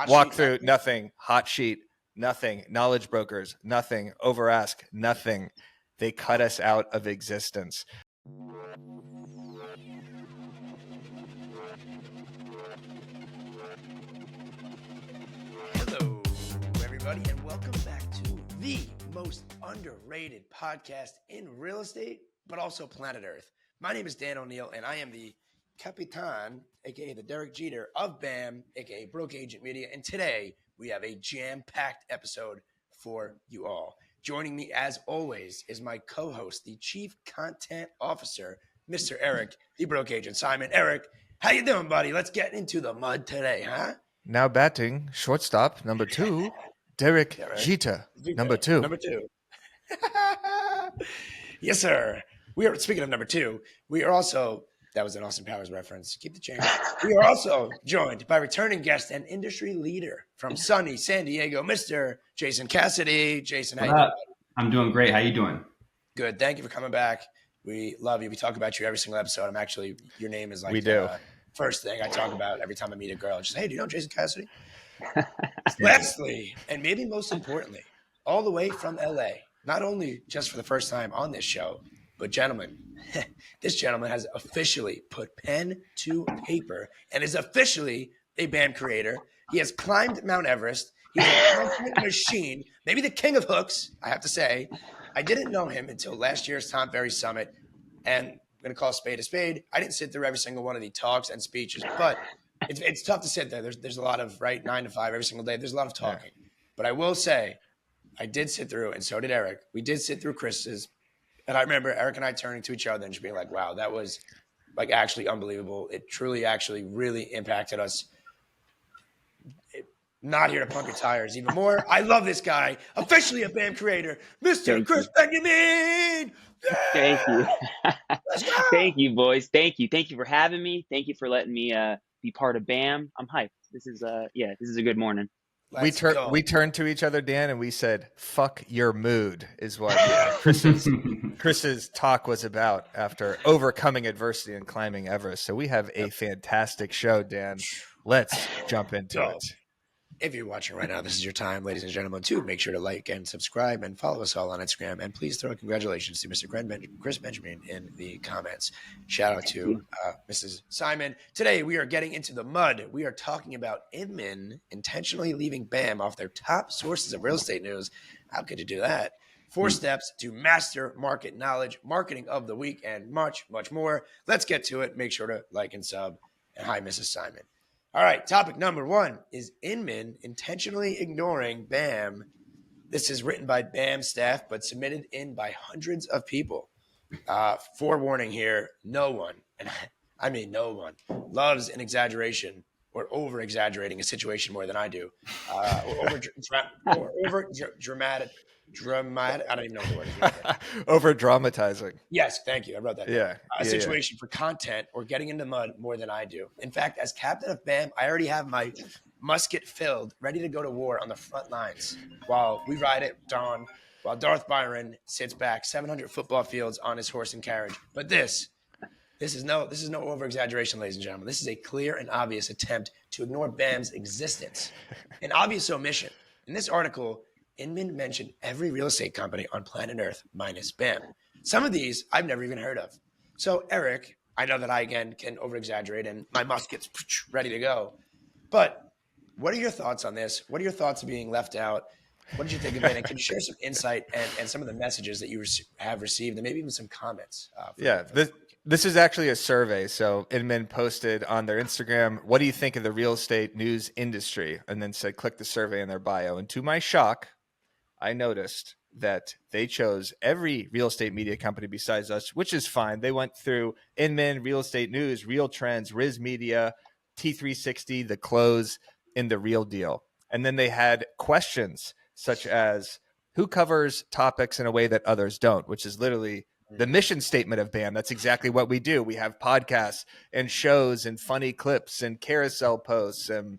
Walkthrough, nothing. Hot sheet, nothing. Knowledge brokers, nothing. Overask, nothing. They cut us out of existence. Hello, everybody, and welcome back to the most underrated podcast in real estate, but also planet Earth. My name is Dan Oneil, and I am the Capitan, aka the Derek Jeter of BAM, aka Broke Agent Media. And today we have a jam-packed episode for you all. Joining me, as always, is my co-host, the Chief Content Officer, Mr. Eric, the Broke Agent Simon. Eric, how you doing, buddy? Let's get into the mud today, huh? Now batting, shortstop, number 2, Derek Jeter, number 2. Number 2. Yes, sir. Speaking of number 2, we are also, that was an Austin Powers reference. Keep the change. We are also joined by returning guest and industry leader from sunny San Diego, Mr. Jason Cassity. Jason, how you doing? I'm doing great. How you doing? Good. Thank you for coming back. We love you. We talk about you every single episode. Your name is like we do. First thing I talk about every time I meet a girl. Just, hey, do you know Jason Cassity? Lastly, and maybe most importantly, all the way from LA, not only just for the first time on this show, but gentlemen, this gentleman has officially put pen to paper and is officially a BAM creator. He has climbed Mount Everest. He's a content machine, maybe the king of hooks, I have to say. I didn't know him until last year's Tom Ferry Summit, and I'm going to call a spade. I didn't sit through every single one of the talks and speeches, but it's tough to sit there. There's a lot of, 9 to 5 every single day. There's a lot of talking. But I will say, I did sit through, and so did Eric. We did sit through Krys's. And I remember Eric and I turning to each other and just being like, wow, that was like actually unbelievable. It truly actually really impacted us. Not here to pump your tires even more. I love this guy. Officially a BAM creator, Mr. Krys Benyamein. Yeah! Thank you. Let's go. Thank you, boys. Thank you. Thank you for having me. Thank you for letting me be part of BAM. I'm hyped. This is a good morning. We turned to each other, Dan, and we said, fuck your mood is what Krys's talk was about after overcoming adversity and climbing Everest. So we have a fantastic show, Dan. Let's jump into it. If you're watching right now, this is your time, ladies and gentlemen, to make sure to like and subscribe and follow us all on Instagram. And please throw congratulations to Mr. Krys Benjamin in the comments. Shout out to Mrs. Simon. Today, we are getting into the mud. We are talking about Inman intentionally leaving BAM off their top sources of real estate news. How could you do that? 4 steps to master market knowledge, marketing of the week, and much, much more. Let's get to it. Make sure to like and sub. And hi, Mrs. Simon. All right, topic number 1 is Inman intentionally ignoring BAM. This is written by BAM staff, but submitted in by hundreds of people. Forewarning here, no one, and I mean no one, loves an exaggeration or over-exaggerating a situation more than I do. Or over-dramatic. I don't even know what the word is. Over dramatizing. Yes, thank you. I wrote that. Yeah. A situation for content or getting into mud more than I do. In fact, as captain of BAM, I already have my musket filled, ready to go to war on the front lines while we ride at dawn, while Darth Byron sits back 700 football fields on his horse and carriage. But this is no over-exaggeration, ladies and gentlemen. This is a clear and obvious attempt to ignore BAM's existence. An obvious omission. In this article, Inman mentioned every real estate company on planet Earth minus BAM. Some of these I've never even heard of. So, Eric, I know that I, again, can over-exaggerate and my musket's ready to go. But what are your thoughts on this? What are your thoughts of being left out? What did you think of it? And can you share some insight and some of the messages that you have received and maybe even some comments? This is actually a survey. So Inman posted on their Instagram, what do you think of the real estate news industry? And then said, click the survey in their bio. And to my shock, I noticed that they chose every real estate media company besides us, which is fine. They went through Inman, Real Estate News, Real Trends, Riz Media, T360, The Close, and The Real Deal. And then they had questions such as, who covers topics in a way that others don't, which is literally the mission statement of BAM. That's exactly what we do. We have podcasts and shows and funny clips and carousel posts and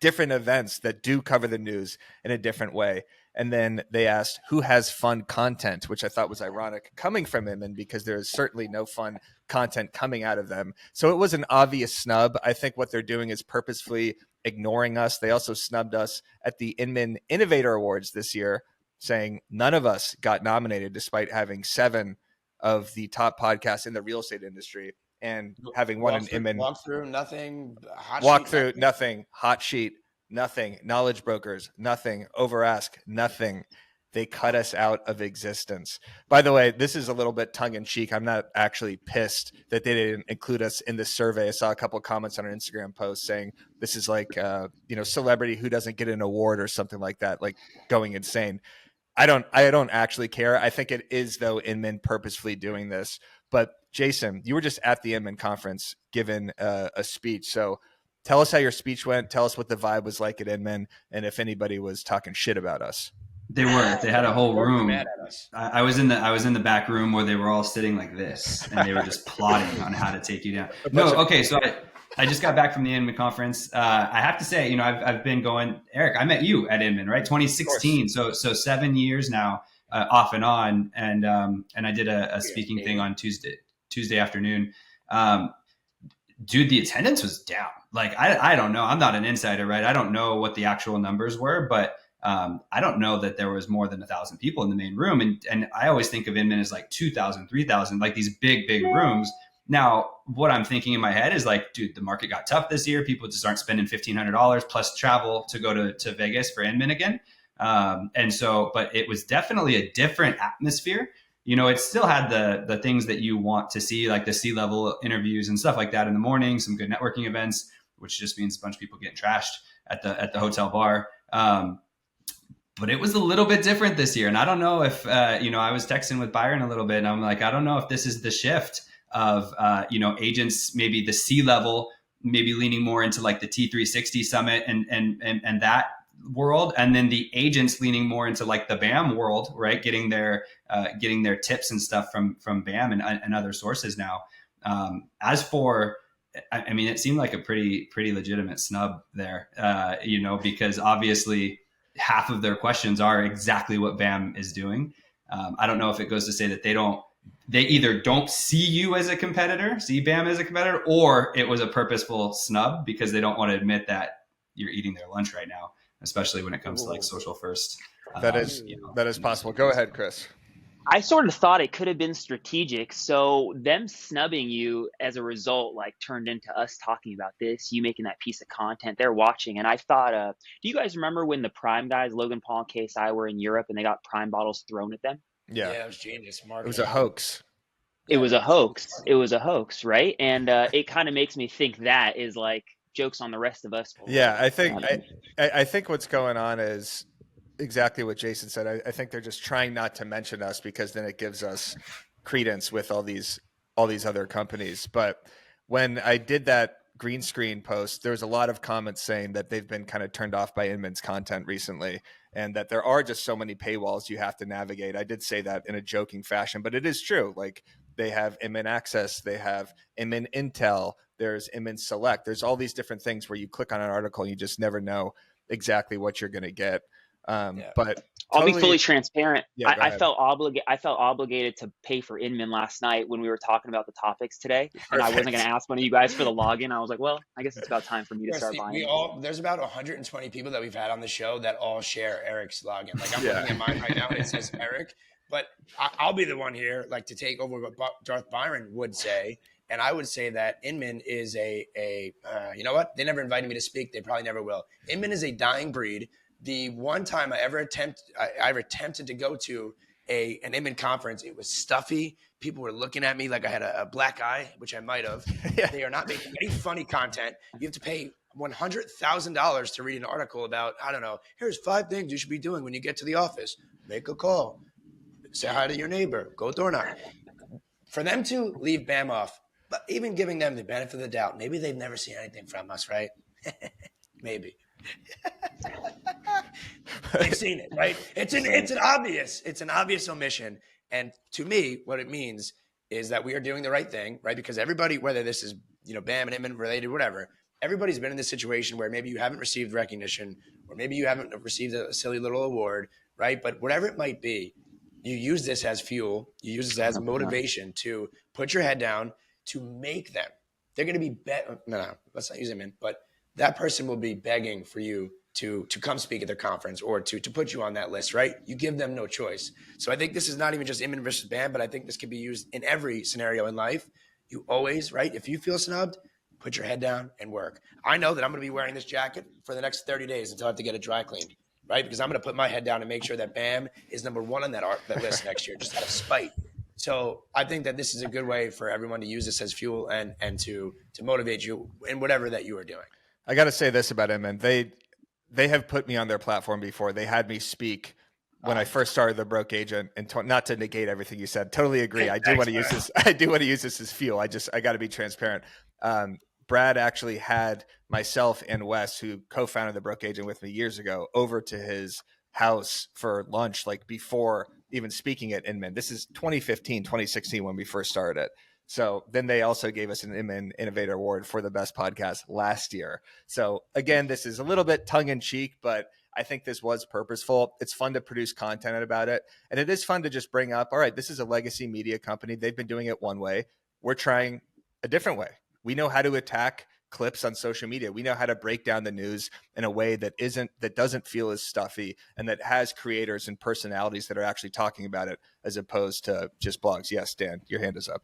different events that do cover the news in a different way. And then they asked who has fun content, which I thought was ironic coming from Inman because there is certainly no fun content coming out of them. So it was an obvious snub. I think what they're doing is purposefully ignoring us. They also snubbed us at the Inman Innovator Awards this year, saying none of us got nominated despite having 7 of the top podcasts in the real estate industry and having one in Inman. Walk through nothing. Hot sheet, nothing. Knowledge brokers, nothing. Over ask, nothing. They cut us out of existence. By the way, this is a little bit tongue in cheek. I'm not actually pissed that they didn't include us in this survey. I saw a couple of comments on an Instagram post saying this is like, celebrity who doesn't get an award or something like that, like going insane. I don't actually care. I think it is, though, Inman purposefully doing this. But Jason, you were just at the Inman conference giving a speech. So tell us how your speech went. Tell us what the vibe was like at Inman, and if anybody was talking shit about us. They had a whole room. I was in the back room where they were all sitting like this, and they were just plotting on how to take you down. No, okay. So I just got back from the Inman conference. I have to say, I've been going. Eric, I met you at Inman, right? 2016. So 7 years now, off and on. And I did a speaking thing on Tuesday afternoon. Dude, the attendance was down. Like, I don't know. I'm not an insider, right? I don't know what the actual numbers were, but I don't know that there was more than 1,000 people in the main room. And I always think of Inman as like 2,000, 3,000, like these big rooms. Now, what I'm thinking in my head is like, dude, the market got tough this year. People just aren't spending $1,500 plus travel to go to Vegas for Inman again. But it was definitely a different atmosphere. It still had the things that you want to see, like the C-level interviews and stuff like that in the morning, some good networking events, which just means a bunch of people getting trashed at the hotel bar. But it was a little bit different this year. And I don't know if, I was texting with Byron a little bit, and I'm like, I don't know if this is the shift of, agents, maybe the C-level, maybe leaning more into like the T360 summit and that world. And then the agents leaning more into like the BAM world, right? Getting their tips and stuff from BAM and other sources now. As for, I mean, it seemed like a pretty legitimate snub there, because obviously half of their questions are exactly what BAM is doing. I don't know if it goes to say that they either don't see you as a competitor, see BAM as a competitor, or it was a purposeful snub because they don't want to admit that you're eating their lunch right now, especially when it comes to like social first. That is possible. Go ahead, Krys. I sort of thought it could have been strategic. So them snubbing you as a result, like turned into us talking about this, you making that piece of content, they're watching. And I thought, do you guys remember when the Prime guys, Logan Paul and KSI, were in Europe and they got Prime bottles thrown at them? Yeah, it was genius marketing. It was a hoax. It was a hoax. It was a hoax, right? And it kind of makes me think that is like jokes on the rest of us. Yeah, I think what's going on is exactly what Jason said. I think they're just trying not to mention us because then it gives us credence with all these other companies. But when I did that green screen post, there was a lot of comments saying that they've been kind of turned off by Inman's content recently, and that there are just so many paywalls you have to navigate. I did say that in a joking fashion, but it is true. Like, they have Inman Access, they have Inman Intel, there's Inman Select. There's all these different things where you click on an article and you just never know exactly what you're going to get. But I'll be fully transparent. Yeah, I felt obligated to pay for Inman last night when we were talking about the topics today. And I wasn't going to ask one of you guys for the login. I was like, well, I guess it's about time for me to start buying. There's about 120 people that we've had on the show that all share Eric's login. Like, I'm looking at mine right now and it says Eric, but I'll be the one here, like, to take over what Darth Byron would say. And I would say that Inman is you know what? They never invited me to speak. They probably never will. Inman is a dying breed. The one time I ever attempted to go to an Inman conference, it was stuffy. People were looking at me like I had a black eye, which I might have. Yeah. They are not making any funny content. You have to pay $100,000 to read an article about, I don't know, here's 5 things you should be doing when you get to the office. Make a call. Say hi to your neighbor. Go door knock. For them to leave BAM off, but even giving them the benefit of the doubt, maybe they've never seen anything from us, right? Maybe. They've seen it, right? It's an obvious omission. And to me, what it means is that we are doing the right thing, right? Because everybody, whether this is, BAM and Inman related, whatever, everybody's been in this situation where maybe you haven't received recognition, or maybe you haven't received a silly little award, right? But whatever it might be, you use this as fuel. You use this as motivation to put your head down, to make them. They're going to be better. No, let's not use Inman, but that person will be begging for you to come speak at their conference or to put you on that list, right? You give them no choice. So I think this is not even just Inman versus Bam, but I think this can be used in every scenario in life. You always, right? If you feel snubbed, put your head down and work. I know that I'm going to be wearing this jacket for the next 30 days until I have to get it dry cleaned, right? Because I'm going to put my head down and make sure that Bam is number one on that list next year, just out of spite. So I think that this is a good way for everyone to use this as fuel and to motivate you in whatever that you are doing. I got to say this about Inman. They have put me on their platform before. They had me speak when I first started the Broke Agent, and not to negate everything you said. Totally agree. I do want to use this. I do want to use this as fuel. I got to be transparent. Brad actually had myself and Wes, who co-founded the Broke Agent with me years ago, over to his house for lunch, like before even speaking at Inman. This is 2015, 2016 when we first started it. So then they also gave us an Inman Innovator Award for the best podcast last year. So again, this is a little bit tongue in cheek, but I think this was purposeful. It's fun to produce content about it. And it is fun to just bring up, all right, this is a legacy media company. They've been doing it one way. We're trying a different way. We know how to attack clips on social media. We know how to break down the news in a way that doesn't feel as stuffy and that has creators and personalities that are actually talking about it as opposed to just blogs. Yes, Dan, your hand is up.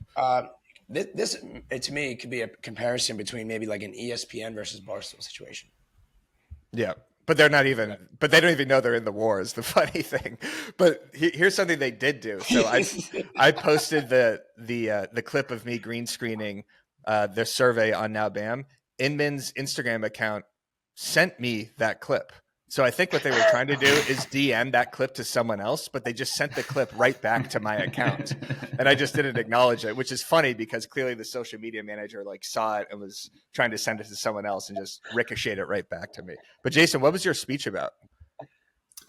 This to me could be a comparison between maybe like an ESPN versus Barstool situation. Yeah. But they're not even, but they don't even know they're in the war is the funny thing. But here's something they did do. So I posted the clip of me green screening the survey on Now Bam. Inman's Instagram account sent me that clip. So I think what they were trying to do is DM that clip to someone else, but they just sent the clip right back to my account. And I just didn't acknowledge it, which is funny because clearly the social media manager saw it and was trying to send it to someone else and just ricocheted it right back to me. But Jason, what was your speech about?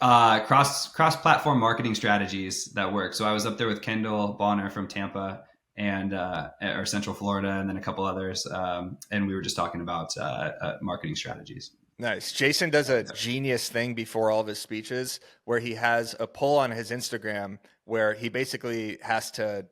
Cross-platform marketing strategies that work. So I was up there with Kendall Bonner from Tampa and or Central Florida, and then a couple others, and we were just talking about marketing strategies. Nice. Jason does a genius thing before all of his speeches where he has a poll on his Instagram where he basically has to,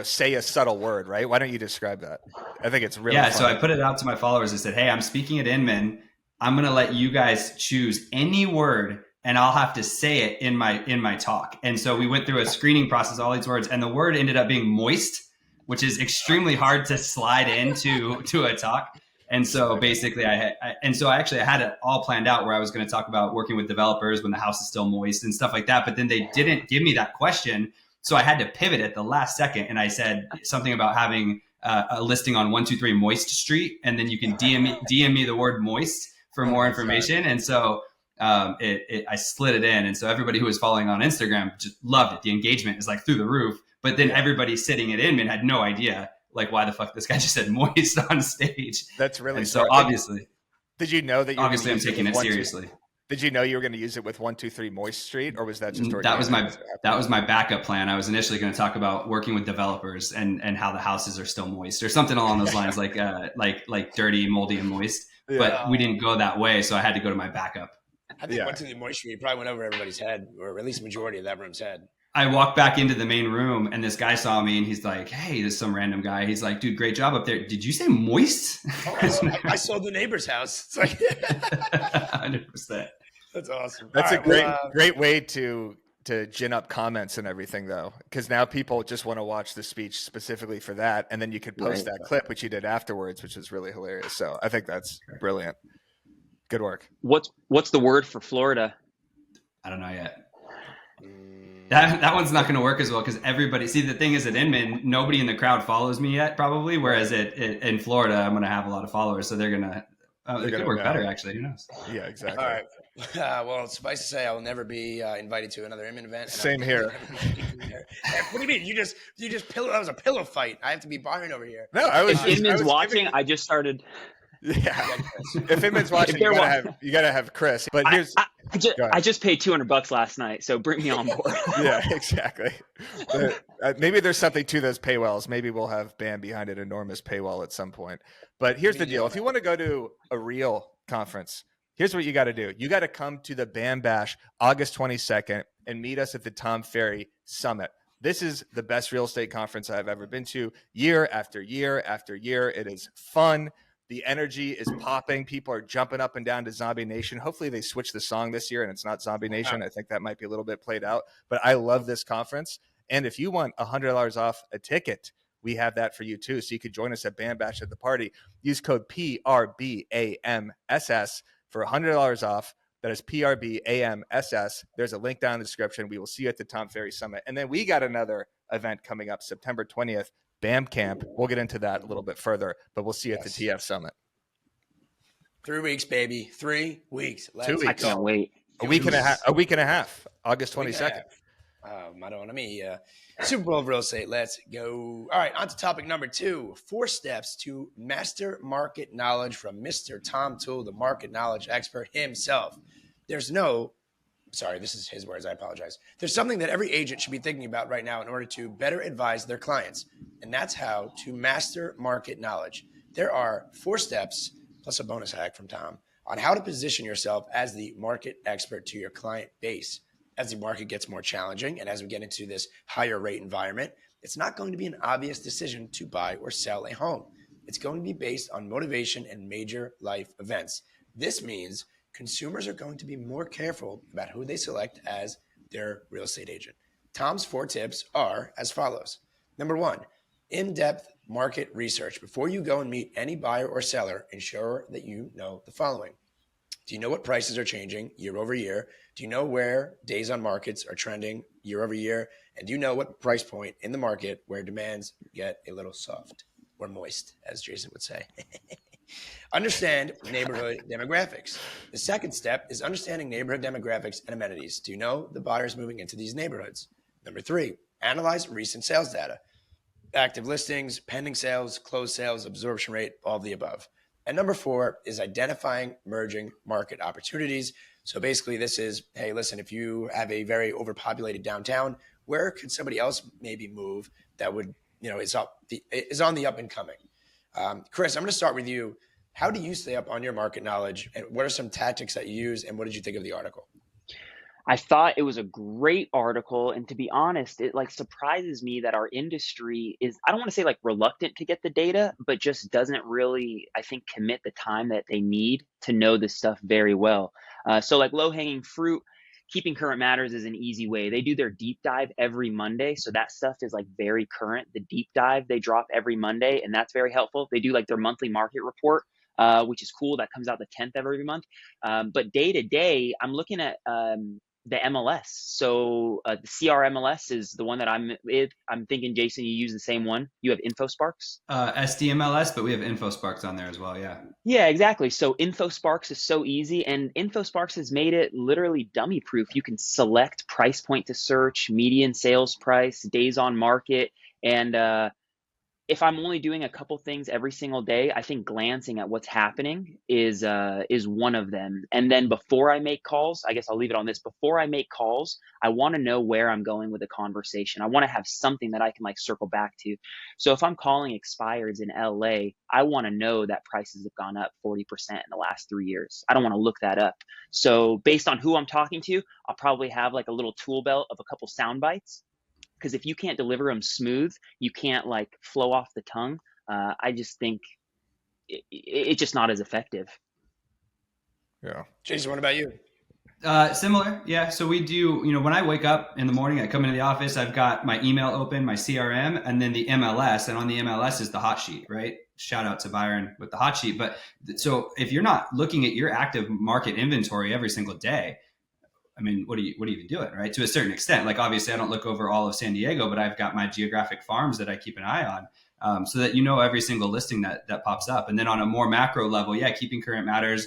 say a subtle word, right? Why don't you describe that? I think it's really funny. So I put it out to my followers. I said, hey, I'm speaking at Inman. I'm going to let you guys choose any word and I'll have to say it in my talk. And so we went through a screening process, all these words, and the word ended up being moist, which is extremely hard to slide into a talk. And so basically I had it all planned out where I was going to talk about working with developers when the house is still moist and stuff like that. But then they didn't give me that question. So I had to pivot at the last second. And I said something about having a listing on 123 Moist Street. And then you can DM me the word moist for more information. And so I slid it in. And so everybody who was following on Instagram just loved it. The engagement is through the roof. But then everybody sitting at Inman had no idea why the fuck this guy just said moist on stage. That's really and so obviously. Did you know that? Obviously, I'm taking it seriously. Did you know you were going to use it with 123 Moist Street, or was that just that was my backup plan? I was initially going to talk about working with developers and how the houses are still moist or something along those lines, like dirty, moldy, and moist. Yeah. But we didn't go that way, so I had to go to my backup. I think 123 Moist Street probably went over everybody's head, or at least the majority of that room's head. I walked back into the main room and this guy saw me and he's like, hey, there's some random guy. He's like, dude, great job up there. Did you say moist? Oh, I sold the neighbor's house. It's like 100%. That's awesome. That's a great way to gin up comments and everything though. Because now people just want to watch the speech specifically for that. And then you could post that clip, which you did afterwards, which was really hilarious. So I think that's brilliant. Good work. What's the word for Florida? I don't know yet. That one's not going to work as well because everybody. See, the thing is at Inman, nobody in the crowd follows me yet, probably. Whereas in Florida, I'm going to have a lot of followers, so they're going to. It could work better, actually. Who knows? Yeah, exactly. All right. Well, suffice to say, I will never be invited to another Inman event. Same here. What do you mean? You just pillow? That was a pillow fight. I have to be barring over here. No, I was. Inman's watching. I just started. Yeah. If Inman's watching, you gotta have Krys. But here's. I just paid $200 last night, so bring me on board. Yeah, exactly. Maybe there's something to those paywalls. Maybe we'll have Bam behind an enormous paywall at some point. But here's the deal. If you want to go to a real conference, here's what you got to do. You got to come to the Bam Bash August 22nd and meet us at the Tom Ferry Summit. This is the best real estate conference I've ever been to year after year after year. It is fun. The energy is popping. People are jumping up and down to Zombie Nation. Hopefully they switch the song this year and it's not Zombie Nation. I think that might be a little bit played out, but I love this conference. And if you want $100 off a ticket, we have that for you too. So you could join us at Bam Bash at the Party. Use code PRBAMSS for $100 off. That is PRBAMSS. There's a link down in the description. We will see you at the Tom Ferry Summit. And then we got another event coming up September 20th, BAM Camp. We'll get into that a little bit further, but we'll see you at the TF Summit. 3 weeks, baby. 3 weeks. 2 weeks. I can't wait. A week and a half. August 22nd. Super Bowl of real estate. Let's go. All right, on to topic number 2. 4 steps to master market knowledge from Mr. Tom Toole, the market knowledge expert himself. This is his words. I apologize. There's something that every agent should be thinking about right now in order to better advise their clients, and that's how to master market knowledge. There are 4 steps, plus a bonus hack from Tom, on how to position yourself as the market expert to your client base. As the market gets more challenging and as we get into this higher rate environment, it's not going to be an obvious decision to buy or sell a home. It's going to be based on motivation and major life events. This means consumers are going to be more careful about who they select as their real estate agent. Tom's 4 tips are as follows. Number 1, in-depth market research. Before you go and meet any buyer or seller, ensure that you know the following. Do you know what prices are changing year over year? Do you know where days on markets are trending year over year? And do you know what price point in the market where demands get a little soft or moist, as Jason would say? Understand neighborhood demographics. The second step is understanding neighborhood demographics and amenities. Do you know the buyers moving into these neighborhoods? Number 3, analyze recent sales data. Active listings, pending sales, closed sales, absorption rate, all of the above. And number 4 is identifying emerging market opportunities. So basically this is, hey, listen, if you have a very overpopulated downtown, where could somebody else maybe move that would, is on the up and coming? Krys, I'm going to start with you. How do you stay up on your market knowledge? And what are some tactics that you use? And what did you think of the article? I thought it was a great article, and to be honest, it surprises me that our industry is, I don't want to say reluctant to get the data, but just doesn't really, I think, commit the time that they need to know this stuff very well. So low-hanging fruit, Keeping Current Matters is an easy way. They do their deep dive every Monday, so that stuff is very current. The deep dive they drop every Monday, and that's very helpful. They do their monthly market report, which is cool. That comes out the 10th of every month. But day to day, I'm looking at the MLS. So the CRMLS is the one that I'm with. I'm thinking, Jason, you use the same one. You have InfoSparks? SDMLS, but we have InfoSparks on there as well, yeah. Yeah, exactly. So InfoSparks is so easy, and InfoSparks has made it literally dummy proof. You can select price point to search, median sales price, days on market, and if I'm only doing a couple things every single day, I think glancing at what's happening is one of them. And then before I make calls, I guess I'll leave it on this. Before I make calls, I want to know where I'm going with the conversation. I want to have something that I can circle back to. So if I'm calling expireds in LA, I want to know that prices have gone up 40% in the last 3 years. I don't want to look that up. So based on who I'm talking to, I'll probably have a little tool belt of a couple sound bites. Because if you can't deliver them smooth, you can't flow off the tongue. I just think it's just not as effective. Yeah. Jason, what about you? Similar. Yeah. So we do, when I wake up in the morning, I come into the office, I've got my email open, my CRM, and then the MLS. And on the MLS is the hot sheet, right? Shout out to Byron with the hot sheet. But so if you're not looking at your active market inventory every single day, I mean, what are you even doing, right? To a certain extent, obviously I don't look over all of San Diego, but I've got my geographic farms that I keep an eye on, so that every single listing that pops up. And then on a more macro level, Keeping Current Matters.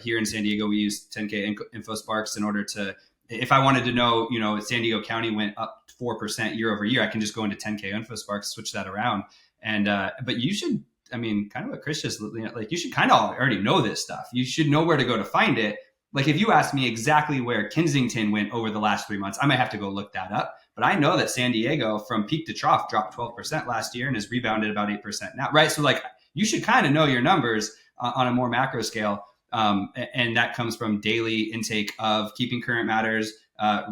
Here in San Diego, we use 10K InfoSparks in order to, if I wanted to know, San Diego County went up 4% year over year, I can just go into 10K InfoSparks, switch that around. And but you should, kind of what Krys just, you should kind of already know this stuff. You should know where to go to find it. If you ask me exactly where Kensington went over the last 3 months, I might have to go look that up. But I know that San Diego from peak to trough dropped 12% last year and has rebounded about 8% now, right? So you should kind of know your numbers on a more macro scale. And that comes from daily intake of Keeping Current Matters,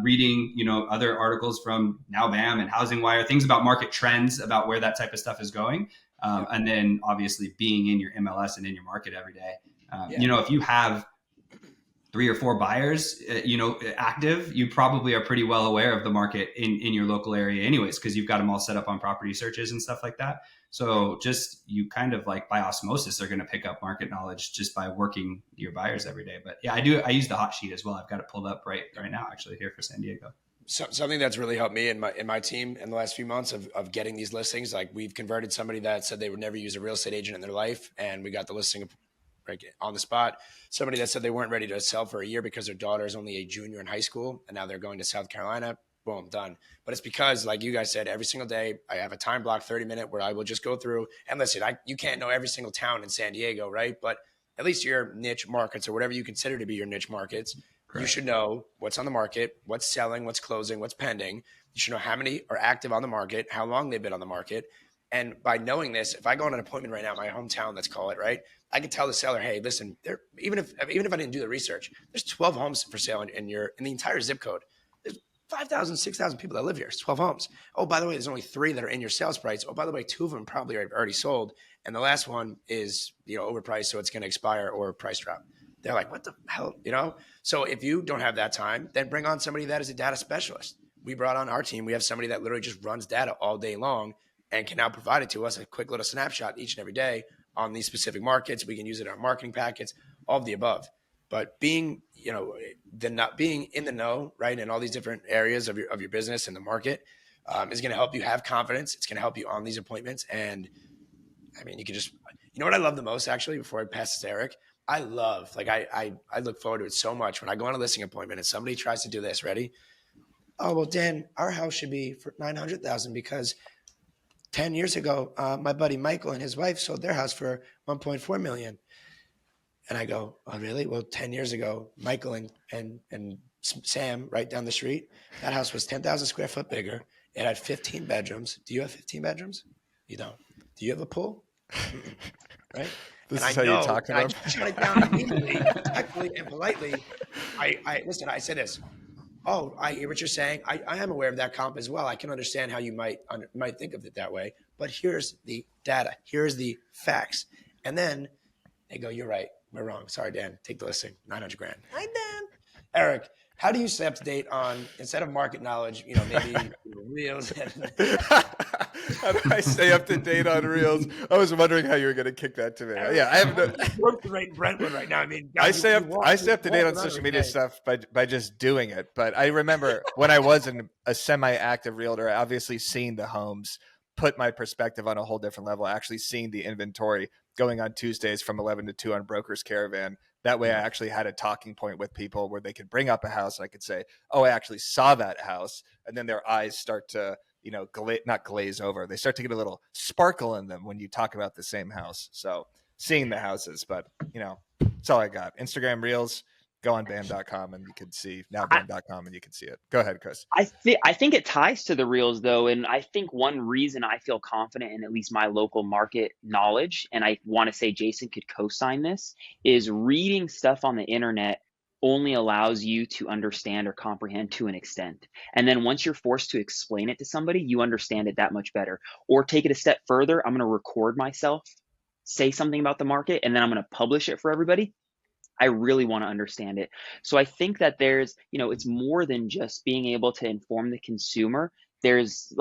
reading, other articles from Now BAM and Housing Wire, things about market trends, about where that type of stuff is going. And then obviously being in your MLS and in your market every day. If you have 3 or 4 buyers, active, you probably are pretty well aware of the market in your local area anyways, because you've got them all set up on property searches and stuff like that. So just you kind of like by osmosis are going to pick up market knowledge just by working your buyers every day. But yeah, I use the hot sheet as well. I've got it pulled up right now, actually, here for San Diego. Something that's really helped me in my team in the last few months of getting these listings, like we've converted somebody that said they would never use a real estate agent in their life, and we got the listing right on the spot. Somebody that said they weren't ready to sell for a year because their daughter is only a junior in high school, and now they're going to South Carolina. Boom, done. But it's because, like you guys said, every single day I have a time block, 30-minute, where I will just go through and listen. You can't know every single town in San Diego, right? But at least your niche markets, or whatever you consider to be your niche markets, correct, you should know what's on the market, what's selling, what's closing, what's pending. You should know how many are active on the market, how long they've been on the market. And by knowing this, if I go on an appointment right now, my hometown, let's call it, right, I can tell the seller, hey, listen, even if I didn't do the research, there's 12 homes for sale in the entire zip code. There's 5,000, 6,000 people that live here. It's 12 homes. Oh, by the way, there's only 3 that are in your sales price. Oh, by the way, 2 of them probably are already sold, and the last one is overpriced, so it's going to expire or price drop. They're like, what the hell, So if you don't have that time, then bring on somebody that is a data specialist. We brought on our team. We have somebody that literally just runs data all day long and can now provide it to us, a quick little snapshot each and every day on these specific markets. We can use it in our marketing packets, all of the above. But being, not being in the know, right, in all these different areas of your business and the market is going to help you have confidence. It's going to help you on these appointments. And I mean, you can just, what I love the most, actually, before I pass this to Eric, I love, I look forward to it so much when I go on a listing appointment and somebody tries to do this. Ready? Oh, well, Dan, our house should be for $900,000 because 10 years ago, my buddy Michael and his wife sold their house for $1.4 million. And I go, oh, really? Well, 10 years ago, Michael and Sam right down the street, that house was 10,000 square foot bigger. It had 15 bedrooms. Do you have 15 bedrooms? You don't. Do you have a pool? Right? This is how you talk to them? I shut it down immediately, respectfully and politely. Listen, I say this. Oh, I hear what you're saying. I am aware of that comp as well. I can understand how you might think of it that way. But here's the data. Here's the facts. And then they go, you're right. We're wrong. Sorry, Dan. Take the listing. $900,000. Hi, Dan. Eric, how do you stay up to date on, instead of market knowledge, maybe reels? How do I stay up to date on reels? I was wondering how you were going to kick that to me. Yeah, I have no. Right, Brentwood right now. I mean, I stay up to date on social media stuff by just doing it. But I remember when I was a semi-active realtor, obviously seeing the homes put my perspective on a whole different level. Actually seeing the inventory going on Tuesdays from 11 to 2 on Broker's Caravan. That way I actually had a talking point with people where they could bring up a house and I could say, oh, I actually saw that house. And then their eyes start to, not glaze over. They start to get a little sparkle in them when you talk about the same house. So seeing the houses, but that's all I got. Instagram Reels, go on BAM.com and you can see BAM.com and you can see it. Go ahead, Krys. I think it ties to the Reels though. And I think one reason I feel confident in at least my local market knowledge, and I want to say Jason could co-sign this, is reading stuff on the internet only allows you to understand or comprehend to an extent. And then once you're forced to explain it to somebody, you understand it that much better. Or take it a step further, I'm going to record myself, say something about the market, and then I'm going to publish it for everybody. I really want to understand it. So I think that there's, it's more than just being able to inform the consumer. There's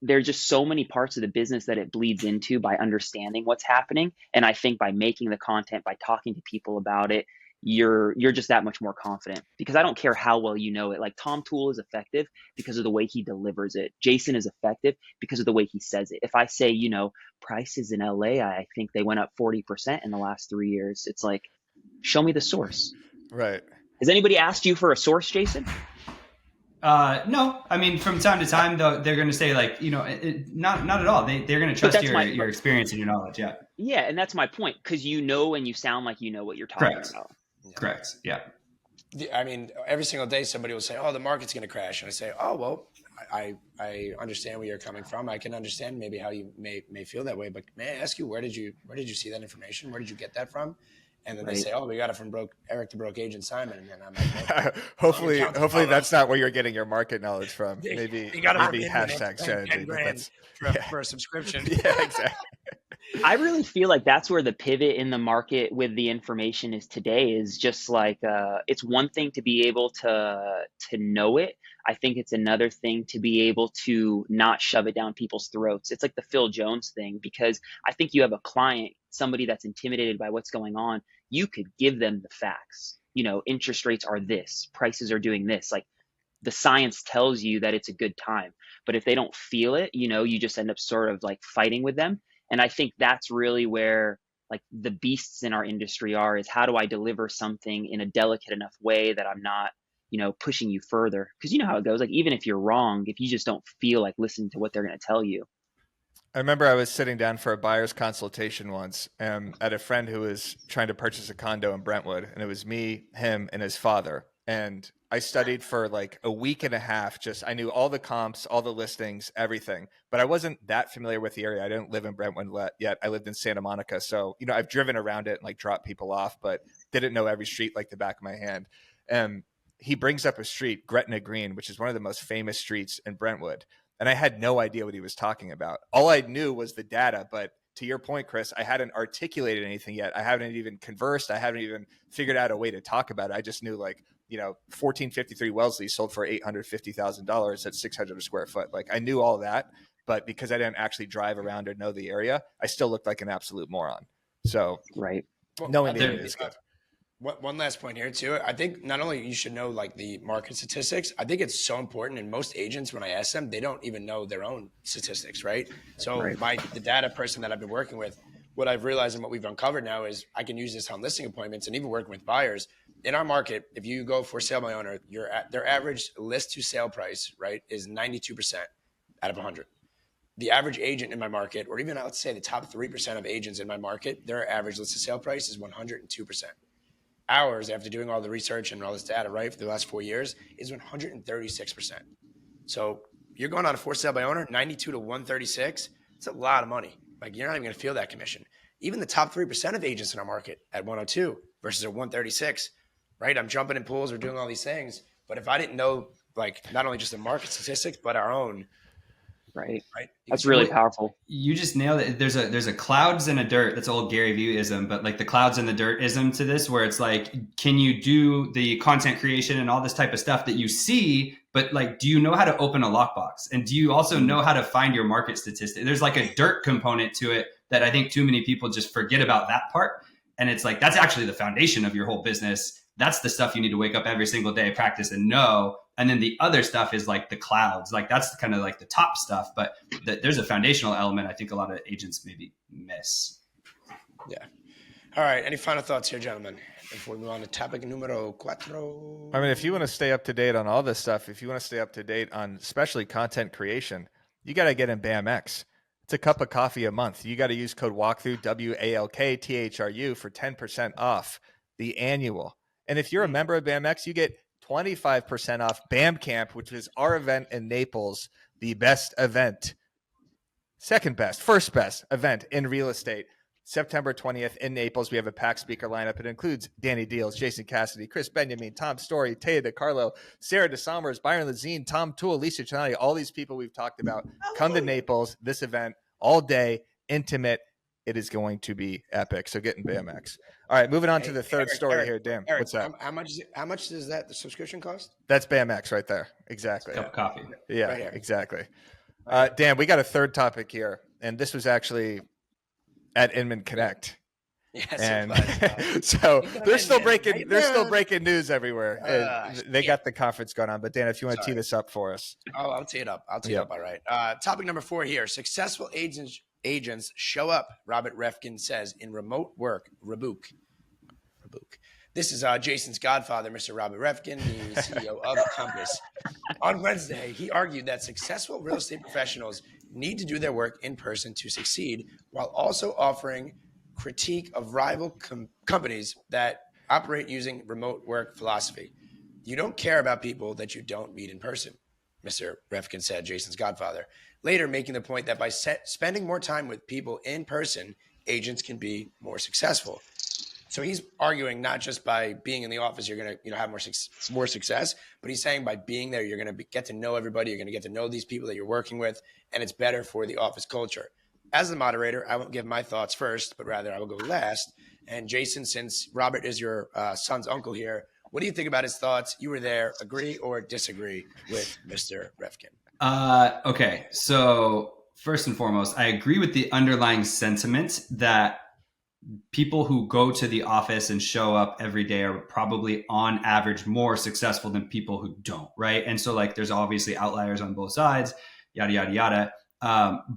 just so many parts of the business that it bleeds into by understanding what's happening. And I think by making the content, by talking to people about it, you're just that much more confident, because I don't care how well you know it. Like Tom Toole is effective because of the way he delivers it. Jason is effective because of the way he says it. If I say, prices in LA, I think they went up 40% in the last 3 years. It's like, show me the source. Right. Has anybody asked you for a source, Jason? No. I mean, from time to time, though, they're going to say not at all. They're going to trust your experience and your knowledge. Yeah. Yeah. And that's my point. Cause and you sound like you know what you're talking about. Correct. Yeah. I mean, every single day somebody will say, oh, the market's going to crash. And I say, oh, well, I understand where you're coming from. I can understand maybe how you may feel that way, but may I ask you, where did you see that information? Where did you get that from? And then they say, oh, we got it from Eric the Broke Agent Simon. And then I'm like, hopefully that's not where you're getting your market knowledge from. Maybe hashtag strategy. $10,000 for a subscription. Yeah, exactly. I really feel like that's where the pivot in the market with the information is today, is just like it's one thing to be able to know it. I think it's another thing to be able to not shove it down people's throats. It's like the Phil Jones thing, because I think you have a client, somebody that's intimidated by what's going on. You could give them the facts. Interest rates are this, prices are doing this. Like, the science tells you that it's a good time. But if they don't feel it, you just end up sort of like fighting with them. And I think that's really where like the beasts in our industry are, is how do I deliver something in a delicate enough way that I'm not, pushing you further? Because you know how it goes. Like, even if you're wrong, if you just don't feel like listening to what they're going to tell you. I remember I was sitting down for a buyer's consultation once at a friend who was trying to purchase a condo in Brentwood, and it was me, him, and his father. And I studied for like a week and a half. I knew all the comps, all the listings, everything, but I wasn't that familiar with the area. I didn't live in Brentwood yet. I lived in Santa Monica. So, I've driven around it and like dropped people off, but didn't know every street like the back of my hand. And he brings up a street, Gretna Green, which is one of the most famous streets in Brentwood. And I had no idea what he was talking about. All I knew was the data. But to your point, Krys, I hadn't articulated anything yet. I haven't even conversed. I haven't even figured out a way to talk about it. I just knew 1453 Wellesley sold for $850,000 at 600 a square foot. Like, I knew all that, but because I didn't actually drive around or know the area, I still looked like an absolute moron. So right. Knowing the area is good. One last point here too. I think not only you should know like the market statistics, I think it's so important. And most agents, when I ask them, they don't even know their own statistics, right? So the data person that I've been working with, what I've realized and what we've uncovered now is I can use this on listing appointments and even working with buyers. In our market, if you go for sale by owner, their average list to sale price, right, is 92% out of 100. The average agent in my market, or even let's say the top 3% of agents in my market, their average list to sale price is 102%. Ours, after doing all the research and all this data, right, for the last 4 years, is 136%. So you're going on a for sale by owner, 92 to 136. It's a lot of money. Like, you're not even going to feel that commission. Even the top 3% of agents in our market at 102 versus a 136, right? I'm jumping in pools or doing all these things. But if I didn't know, like, not only just the market statistics, but our own, right? That's really powerful. You just nailed it. There's a clouds and a dirt. That's old Gary Vee-ism, but like the clouds and the dirt-ism to this, where it's like, can you do the content creation and all this type of stuff that you see, but like, do you know how to open a lockbox? And do you also know how to find your market statistic? There's like a dirt component to it that I think too many people just forget about that part. And it's like, that's actually the foundation of your whole business. That's the stuff you need to wake up every single day, practice and know. And then the other stuff is like the clouds, like that's kind of like the top stuff. But there's a foundational element I think a lot of agents maybe miss. Yeah. All right. Any final thoughts here, gentlemen, before we move on to topic numero cuatro? I mean, if you want to stay up to date on all this stuff, if you want to stay up to date on especially content creation, you got to get in BAMX. It's a cup of coffee a month. You got to use code WALKTHROUGH, WALKTHRU, for 10% off the annual. And if you're a member of BAMX, you get 25% off BAM Camp, which is our event in Naples, the best event, second best, first best event in real estate. September 20th in Naples. We have a packed speaker lineup. It includes Danny Deals, Jason Cassity, Krys Benyamein, Tom Story, Taya DeCarlo, Sarah DeSomers, Byron Lazine, Tom Toole, Lisa Chinati, all these people we've talked about. Come to Naples, this event, all day, intimate. It is going to be epic. So get in BAMX. All right, moving on to the third story here. Dan, Eric, what's that? How much does that the subscription cost? That's BAMX right there. Exactly. Cup of coffee. Yeah, right exactly. Dan, we got a third topic here, and this was actually at Inman Connect. Yes, and so they're still breaking news everywhere. They got the conference going on. But Dan, if you want to tee this up for us. Oh, I'll tee it up. All right. Topic number 4 here. Successful agents show up, Robert Refkin says, in remote work. Rabook. This is Jason's godfather, Mr. Robert Refkin, the CEO of Compass. On Wednesday, he argued that successful real estate professionals need to do their work in person to succeed, while also offering critique of rival companies that operate using remote work philosophy. You don't care about people that you don't meet in person, Mr. Refkin said, Jason's godfather. Later, making the point that by spending more time with people in person, agents can be more successful. So he's arguing not just by being in the office, you're going to have more success, but he's saying by being there, you're going to get to know everybody. You're going to get to know these people that you're working with, and it's better for the office culture. as the moderator, I won't give my thoughts first, but rather I will go last. And Jason, since Robert is your son's uncle here, what do you think about his thoughts? You were there. Agree or disagree with Mr. Refkin? Okay, so first and foremost, I agree with the underlying sentiment that people who go to the office and show up every day are probably on average more successful than people who don't, right? And so like there's obviously outliers on both sides, yada, yada, yada.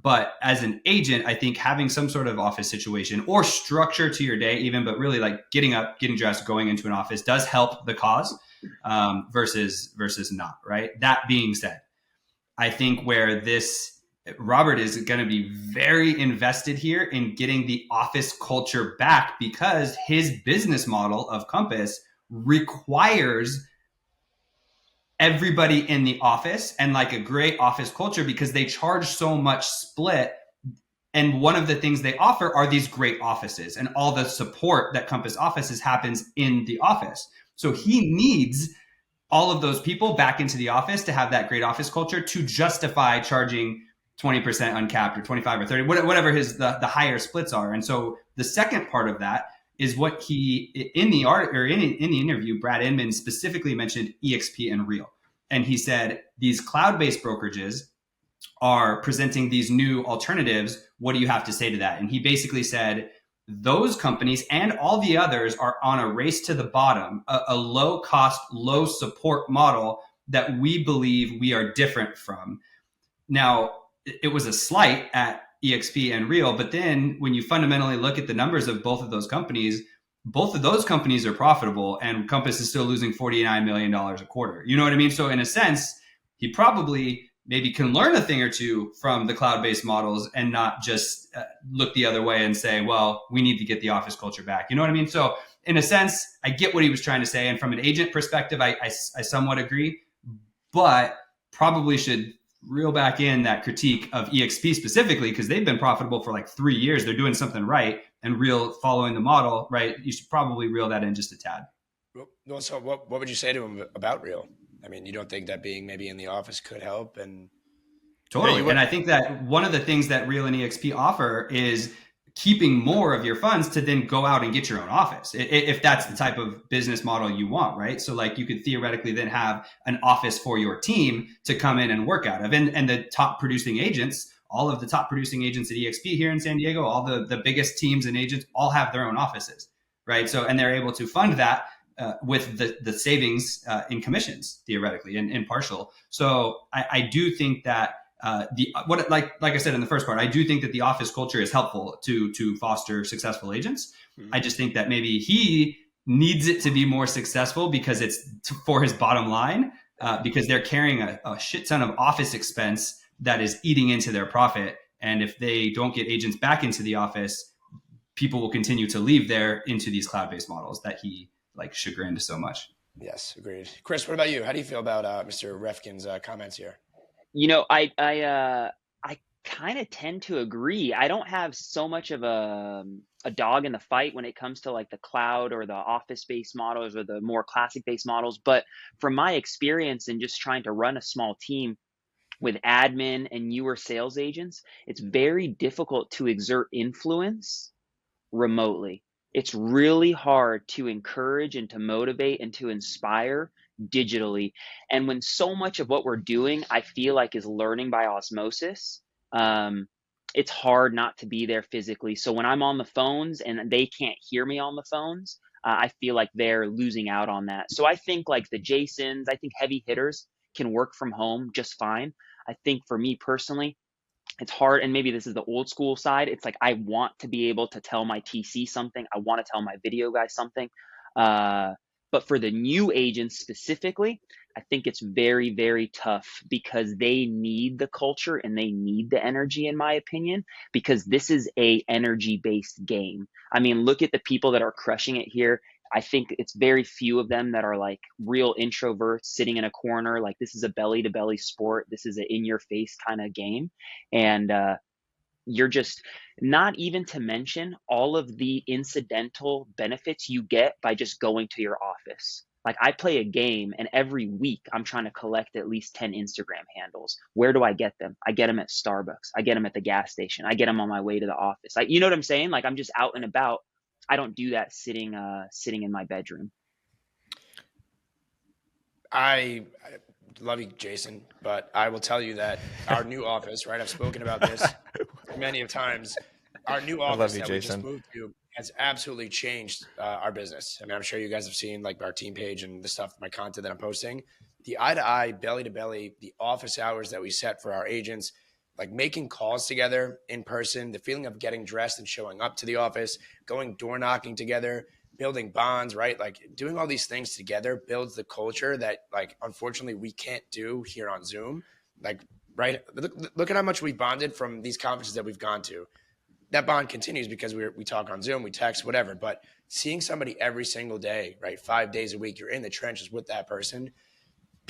But as an agent, I think having some sort of office situation or structure to your day even, but really like getting up, getting dressed, going into an office does help the cause versus not, right? That being said, I think where Robert is going to be very invested here in getting the office culture back because his business model of Compass requires everybody in the office and like a great office culture because they charge so much split. And one of the things they offer are these great offices, and all the support that Compass offices happens in the office. So he needs all of those people back into the office to have that great office culture to justify charging 20% uncapped or 25 or 30, whatever the higher splits are. And so the second part of that is what he, in the art or in the interview, Brad Inman specifically mentioned EXP and Real. And he said, these cloud-based brokerages are presenting these new alternatives. What do you have to say to that? And he basically said, those companies and all the others are on a race to the bottom, a low cost, low support model that we believe we are different from. Now, it was a slight at EXP and Real, but then when you fundamentally look at the numbers of both of those companies are profitable, and Compass is still losing $49 million a quarter. You know what I mean? So in a sense, he probably maybe can learn a thing or two from the cloud-based models and not just look the other way and say, well, we need to get the office culture back. You know what I mean? So in a sense, I get what he was trying to say. And from an agent perspective, I somewhat agree, but probably should reel back in that critique of EXP specifically, because they've been profitable for like 3 years. They're doing something right, and Real following the model, right? You should probably reel that in just a tad. Well, so what would you say to him about Real? I mean, you don't think that being maybe in the office could help? And totally. And I think that one of the things that Real and EXP offer is keeping more of your funds to then go out and get your own office, if that's the type of business model you want, right? So like you could theoretically then have an office for your team to come in and work out of. And the top producing agents, all of the top producing agents at EXP here in San Diego, all the biggest teams and agents all have their own offices, right? So, and they're able to fund that with the savings in commissions, theoretically, and partial. So I do think that like I said in the first part, I do think that the office culture is helpful to foster successful agents. Mm-hmm. I just think that maybe he needs it to be more successful because it's for his bottom line, because they're carrying a shit ton of office expense that is eating into their profit. And if they don't get agents back into the office, people will continue to leave there into these cloud-based models that he like chagrined so much. Yes, agreed. Krys, what about you? How do you feel about Mr. Refkin's comments here? You know, I kind of tend to agree. I don't have so much of a dog in the fight when it comes to like the cloud or the office-based models or the more classic-based models. But from my experience in just trying to run a small team with admin and newer sales agents, it's very difficult to exert influence remotely. It's really hard to encourage and to motivate and to inspire digitally. And when so much of what we're doing, I feel like, is learning by osmosis, it's hard not to be there physically. So when I'm on the phones and they can't hear me on the phones, I feel like they're losing out on that. So I think like the Jasons, I think heavy hitters can work from home just fine. I think for me personally, it's hard, and maybe this is the old school side. It's like I want to be able to tell my TC something. I want to tell my video guy something. But for the new agents specifically, I think it's very, very tough because they need the culture and they need the energy, in my opinion, because this is a energy-based game. I mean, look at the people that are crushing it here. I think it's very few of them that are like real introverts sitting in a corner. Like, this is a belly to belly sport. This is an in your face kind of game. And you're just not even to mention all of the incidental benefits you get by just going to your office. Like I play a game and every week I'm trying to collect at least 10 Instagram handles. Where do I get them? I get them at Starbucks. I get them at the gas station. I get them on my way to the office. Like, you know what I'm saying? Like I'm just out and about. I don't do that sitting in my bedroom. I love you, Jason, but I will tell you that our new office, right? I've spoken about this many of times. Our new office that we just moved to has absolutely changed our business. I mean, I'm sure you guys have seen like our team page and the stuff, my content that I'm posting. The eye-to-eye, belly-to-belly, the office hours that we set for our agents, like making calls together in person, the feeling of getting dressed and showing up to the office, going door knocking together, building bonds, right? Like doing all these things together builds the culture that like, unfortunately we can't do here on Zoom. Like, right. Look at how much we've bonded from these conferences that we've gone to. That bond continues because we talk on Zoom, we text, whatever, but seeing somebody every single day, right? 5 days a week, you're in the trenches with that person.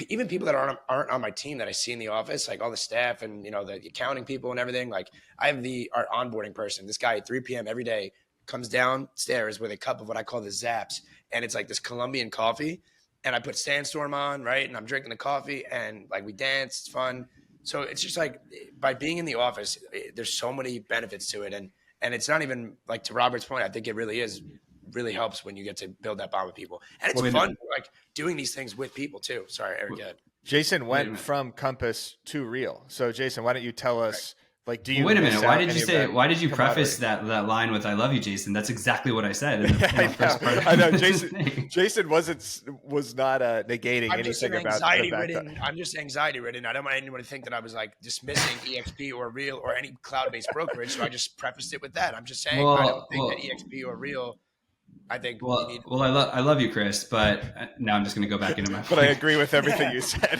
Even people that aren't on my team that I see in the office, like all the staff and, you know, the accounting people and everything. Like I have our onboarding person, this guy at 3 p.m. every day comes downstairs with a cup of what I call the Zaps. And it's like this Colombian coffee. And I put Sandstorm on, right? And I'm drinking the coffee and like we dance, it's fun. So it's just like by being in the office, there's so many benefits to it. And it's not even like to Robert's point, I think it really helps when you get to build that bond with people. And it's fun, like doing these things with people too. Sorry, Eric, go ahead. Jason went from Compass to Real. So Jason, why don't you tell us, like, do you wait a minute? Why did you preface that line with "I love you, Jason"? That's exactly what I said. In the first part I know. Jason was not negating anything about that. I'm just anxiety ridden. I don't want anyone to think that I was like dismissing EXP or Real or any cloud-based brokerage. So I just prefaced it with that. I'm just saying I don't think that EXP or Real. I think. I love you, Krys, but now I'm just going to go back into my. But I agree with everything you said.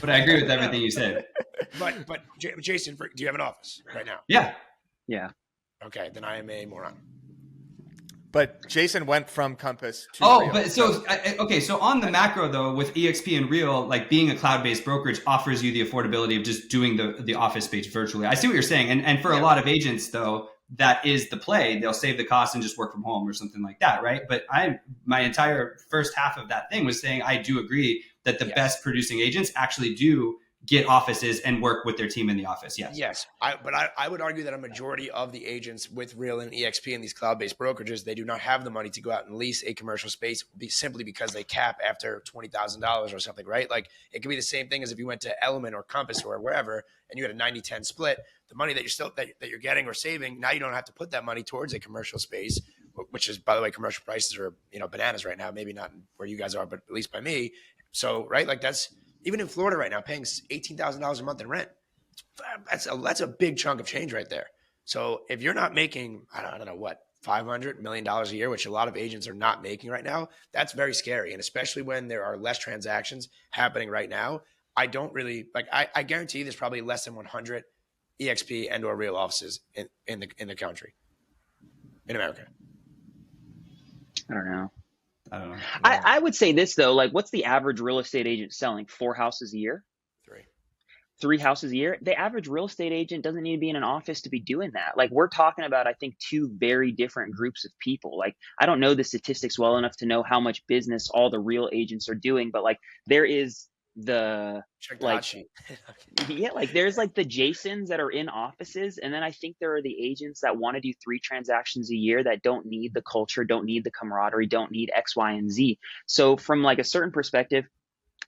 But Jason, do you have an office right now? Yeah. Okay, then I am a moron. But Jason went from Compass to Real. But so on the macro though, with EXP and Real, like being a cloud-based brokerage offers you the affordability of just doing the office space virtually. I see what you're saying, and for a lot of agents though, that is the play. They'll save the cost and just work from home or something like that, right? But my entire first half of that thing was saying I do agree that the best producing agents actually do get offices and work with their team in the office. Yes. But I would argue that a majority of the agents with Real and EXP and these cloud-based brokerages, they do not have the money to go out and lease a commercial space simply because they cap after $20,000 or something, right? Like it could be the same thing as if you went to Element or Compass or wherever and you had a 90-10 split. The money that you're getting or saving, now you don't have to put that money towards a commercial space, which is, by the way, commercial prices are, bananas right now. Maybe not where you guys are, but at least by me. So, right, like that's even in Florida right now, paying $18,000 a month in rent. That's a big chunk of change right there. So if you're not making, I don't know what, $500 million a year, which a lot of agents are not making right now, that's very scary. And especially when there are less transactions happening right now, I don't really like. I guarantee there's probably less than 100 EXP and or Real offices in the country, in America. I don't know. I would say this though, like what's the average real estate agent selling? 4 houses a year? 3 houses a year? The average real estate agent doesn't need to be in an office to be doing that. Like we're talking about, I think, 2 very different groups of people. Like I don't know the statistics well enough to know how much business all the real agents are doing, but like there is the there's like the Jasons that are in offices, and then I think there are the agents that want to do 3 transactions a year that don't need the culture, don't need the camaraderie, don't need X, Y, and Z. So from like a certain perspective,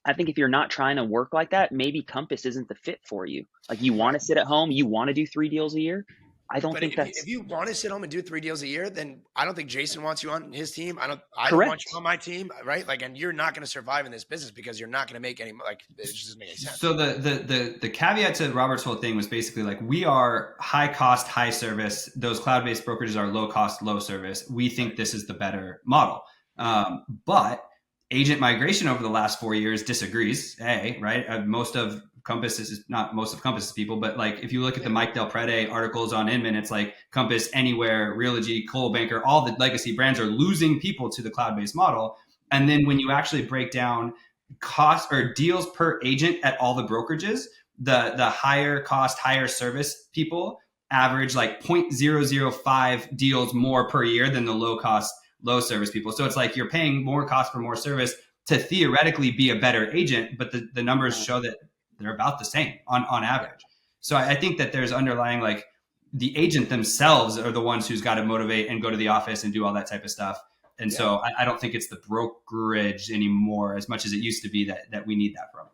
I think if you're not trying to work like that, maybe Compass isn't the fit for you. Like you want to sit at home, you want to do 3 deals a year. I don't think that's. If you want to sit home and do 3 deals a year, then I don't think Jason wants you on his team. I don't want you on my team, right? Like, and you're not going to survive in this business because you're not going to make any. Like, it just doesn't make any sense. So the caveat to Robert's whole thing was basically like we are high cost, high service. Those cloud based brokerages are low cost, low service. We think this is the better model, but agent migration over the last 4 years disagrees. Right? Most of Compass not most of Compass's people, but like if you look at the Mike Del Prete articles on Inman, it's like Compass, Anywhere, Realogy, Coldwell Banker, all the legacy brands are losing people to the cloud-based model. And then when you actually break down cost or deals per agent at all the brokerages, the higher cost, higher service people average like 0.005 deals more per year than the low cost, low service people. So it's like you're paying more cost for more service to theoretically be a better agent, but the numbers show that they're about the same on average. So I think that there's underlying, like, the agent themselves are the ones who's got to motivate and go to the office and do all that type of stuff. And so I don't think it's the brokerage anymore as much as it used to be that we need that from.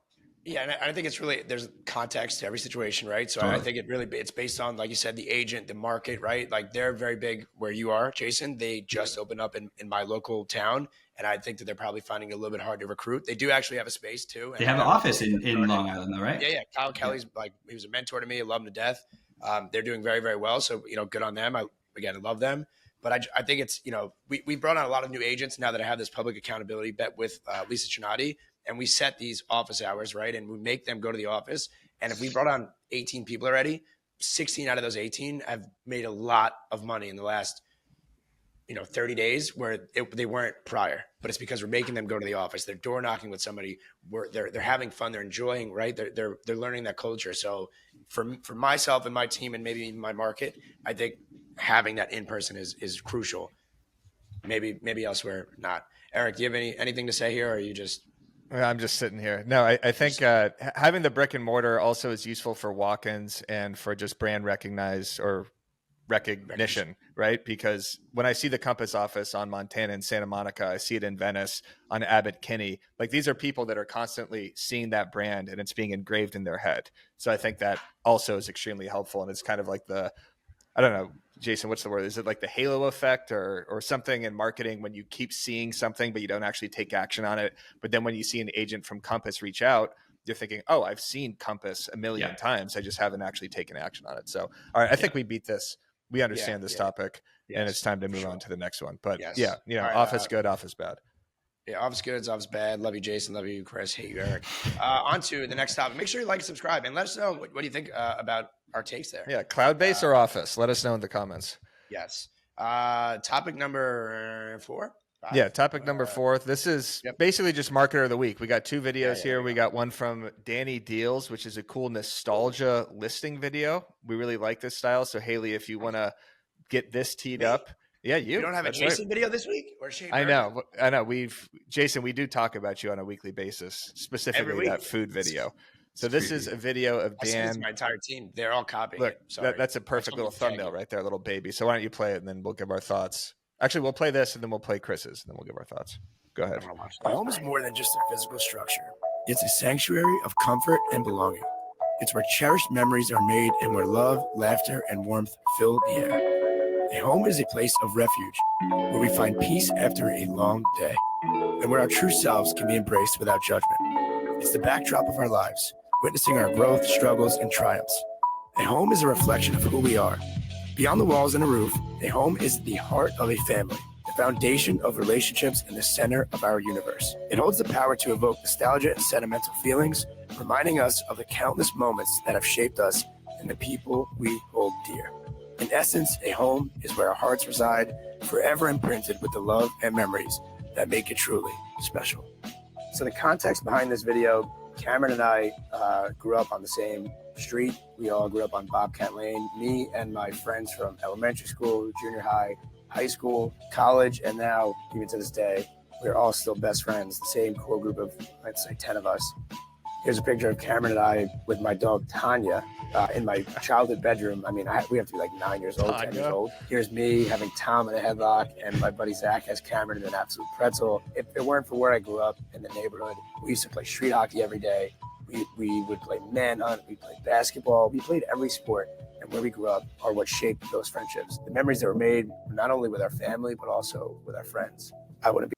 Yeah, and I think it's really, there's context to every situation, right? So I think it's based on, like you said, the agent, the market, right? Like, they're very big where you are, Jason. They just opened up in my local town, and I think that they're probably finding it a little bit hard to recruit. They do actually have a space too. And they have an office in Long Island, though, right? Yeah. Kyle Kelly's like, he was a mentor to me. I love him to death. They're doing very, very well. So, good on them. I love them. But I think it's, we brought on a lot of new agents now that I have this public accountability bet with Lisa Chinati. And we set these office hours, right? And we make them go to the office. And if we brought on 18 people already, 16 out of those 18 have made a lot of money in the last, 30 days where they weren't prior. But it's because we're making them go to the office. They're door knocking with somebody. They're having fun. They're enjoying, right? They're learning that culture. So for myself and my team and maybe even my market, I think having that in person is crucial. Maybe elsewhere not. Eric, do you have anything to say here, or are you just? I'm just sitting here. No, I think having the brick and mortar also is useful for walk-ins and for just brand recognition, right? Because when I see the Compass office on Montana and Santa Monica, I see it in Venice on Abbott Kinney. Like, these are people that are constantly seeing that brand and it's being engraved in their head. So I think that also is extremely helpful. And it's kind of like I don't know, Jason, what's the word? Is it like the halo effect or something in marketing when you keep seeing something, but you don't actually take action on it? But then when you see an agent from Compass reach out, you're thinking, oh, I've seen Compass a million times. I just haven't actually taken action on it. So, all right, I think we beat this. We understand this topic, and it's time to move on to the next one. But right, office good, office bad. Yeah, office good, office bad. Love you, Jason. Love you, Krys. Hate you, Eric. On to the next topic. Make sure you like and subscribe, and let us know what do you think about our takes there. Yeah, cloud-based or office? Let us know in the comments. Yes. Topic number 4. 5? Yeah, topic number 4. This is basically just marketer of the week. We got 2 videos here. We got one from Danny Deals, which is a cool nostalgia listing video. We really like this style. So, Haley, if you want to get this teed up. Yeah, you don't have a Jason video this week? Or I know. Jason, we do talk about you on a weekly basis, specifically that food video. So this is a video of Dan. My entire team, they're all copying it. Sorry. That's a perfect little thumbnail right there, little baby. So why don't you play it, and then we'll give our thoughts. Actually, we'll play this, and then we'll play Krys's, and then we'll give our thoughts. Go ahead. A home is more than just a physical structure. It's a sanctuary of comfort and belonging. It's where cherished memories are made and where love, laughter, and warmth fill the air. A home is a place of refuge where we find peace after a long day and where our true selves can be embraced without judgment. It's the backdrop of our lives, witnessing our growth, struggles, and triumphs. A home is a reflection of who we are. Beyond the walls and a roof, a home is the heart of a family, the foundation of relationships and the center of our universe. It holds the power to evoke nostalgia and sentimental feelings, reminding us of the countless moments that have shaped us and the people we hold dear. In essence, a home is where our hearts reside, forever imprinted with the love and memories that make it truly special. So the context behind this video, Cameron and I grew up on the same street. We all grew up on Bobcat Lane. Me and my friends from elementary school, junior high, high school, college, and now, even to this day, we're all still best friends, the same core group of, I'd say, 10 of us. Here's a picture of Cameron and I with my dog, Tanya, in my childhood bedroom. I mean, we have to be like 9 years old, 10 years old. Here's me having Tom in a headlock, and my buddy Zach has Cameron in an absolute pretzel. If it weren't for where I grew up in the neighborhood, we used to play street hockey every day. We would play manhunt, we played basketball, we played every sport. And where we grew up are what shaped those friendships. The memories that were made, not only with our family, but also with our friends. I wouldn't be.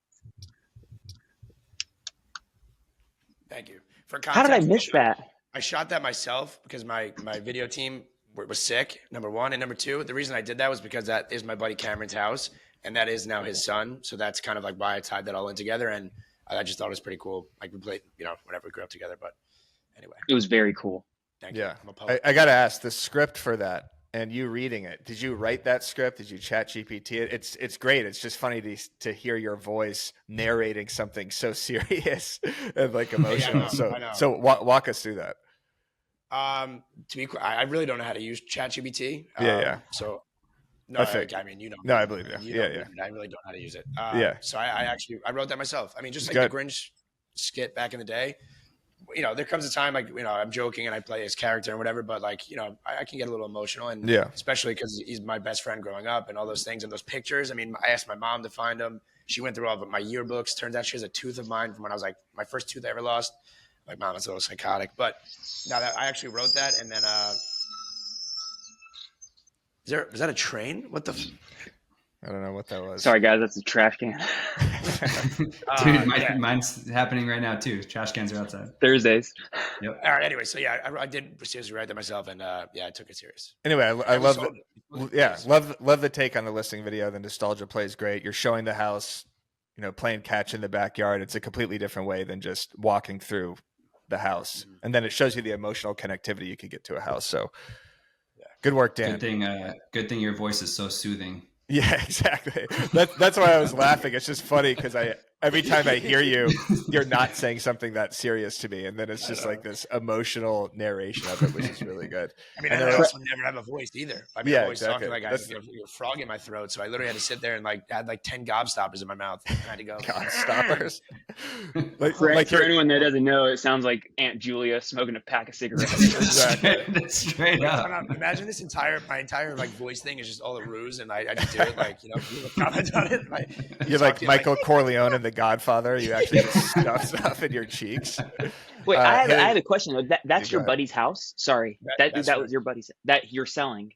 Thank you. For context, how did I miss that? I shot that myself because my video team was sick, number one. And number two, the reason I did that was because that is my buddy Cameron's house, and that is now his son. So that's kind of like why I tied that all in together. And I just thought it was pretty cool. Like, we played, whenever we grew up together. But anyway. It was very cool. Thank you. Yeah. I got to ask, the script for that and you reading it, did you write that script? Did you chat GPT it? It's great. It's just funny to hear your voice narrating something so serious and like emotional. I know. So walk us through that. To be clear, I really don't know how to use ChatGPT. Yeah. So no, I mean, No, I believe you. Yeah. I really don't know how to use it. Yeah. So I wrote that myself. I mean, just like Good. the Grinch skit back in the day, you know, there comes a time like, you know, I'm joking and I play his character and whatever, but like, you know, I can get a little emotional, and especially because he's my best friend growing up and all those things and those pictures. I mean, I asked my mom to find them. She went through all of my yearbooks. Turns out she has a tooth of mine from when I was like my first tooth I ever lost. Like, mom, it's a little psychotic, but now that I actually wrote that, and then is that a train? What the? I don't know what that was. Sorry, guys, that's a trash can. Dude, mine's happening right now too. Trash cans are outside. Thursdays. Yep. All right. Anyway, so yeah, I did seriously write that myself, and yeah, I took it serious. Anyway, I love love the take on the listing video. The nostalgia play is great. You're showing the house, you know, playing catch in the backyard. It's a completely different way than just walking through the house, and then it shows you the emotional connectivity you could get to a house. So, good work, Dan. Good thing your voice is so soothing. Yeah, exactly. That's why I was laughing. It's just funny because every time I hear you, you're not saying something that serious to me, and then it's just like this emotional narration of it, which is really good. I mean, I also never have a voice either. I mean, I'm always talking like I have a frog in my throat, so I literally had to sit there and like had like 10 gobstoppers in my mouth. I had to go gobstoppers. For anyone that doesn't know, it sounds like Aunt Julia smoking a pack of cigarettes. Straight up. Imagine this my entire like voice thing is just all a ruse, and I just do it like, you know, comment on it. You're like Michael Corleone in The Godfather. You actually just stuff stuff in your cheeks. Wait, I have a question. That's your buddy's house? Sorry, that was your buddy's that you're selling.